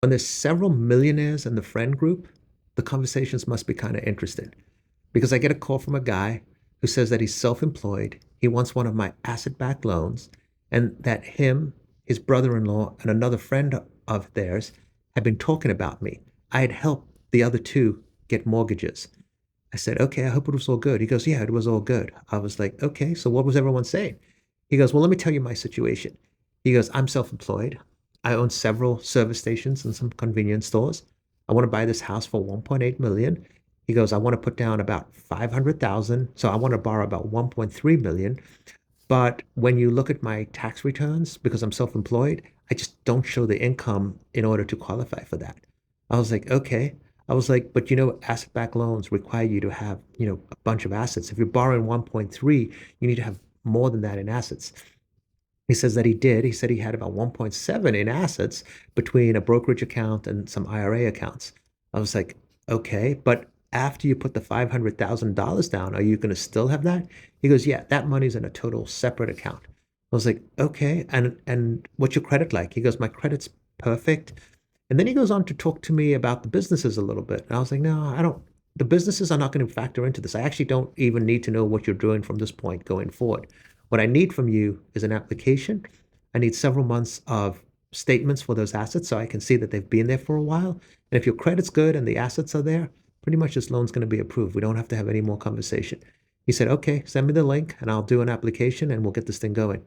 When there's several millionaires in the friend group, the conversations must be kind of interesting because I get a call from a guy who says that he's self-employed. He wants one of my asset-backed loans, and that him, his brother-in-law, and another friend of theirs had been talking about me. I had helped the other two get mortgages. I said, okay, I hope it was all good. He goes, yeah, it was all good. I was like, okay, so what was everyone saying? He goes, well, let me tell you my situation. He goes, I'm self-employed. I own several service stations and some convenience stores. I want to buy this house for 1.8 million. He goes, I want to put down about 500,000. So I want to borrow about 1.3 million. But when you look at my tax returns, because I'm self-employed, I just don't show the income in order to qualify for that. I was like, okay. I was like, but asset-backed loans require you to have, a bunch of assets. If you're borrowing 1.3, you need to have more than that in assets. He says that he did. He said he had about 1.7 in assets between a brokerage account and some IRA accounts. I was like, okay, but after you put the $500,000 down, are you going to still have that? He goes, yeah, that money's in a total separate account. I was like, okay, and what's your credit like? He goes, my credit's perfect. And then he goes on to talk to me about the businesses a little bit. And I was like, no, I don't. The businesses are not going to factor into this. I actually don't even need to know what you're doing from this point going forward. What I need from you is an application. I need several months of statements for those assets so I can see that they've been there for a while. And if your credit's good and the assets are there, pretty much this loan's going to be approved. We don't have to have any more conversation. He said, okay, send me the link and I'll do an application and we'll get this thing going.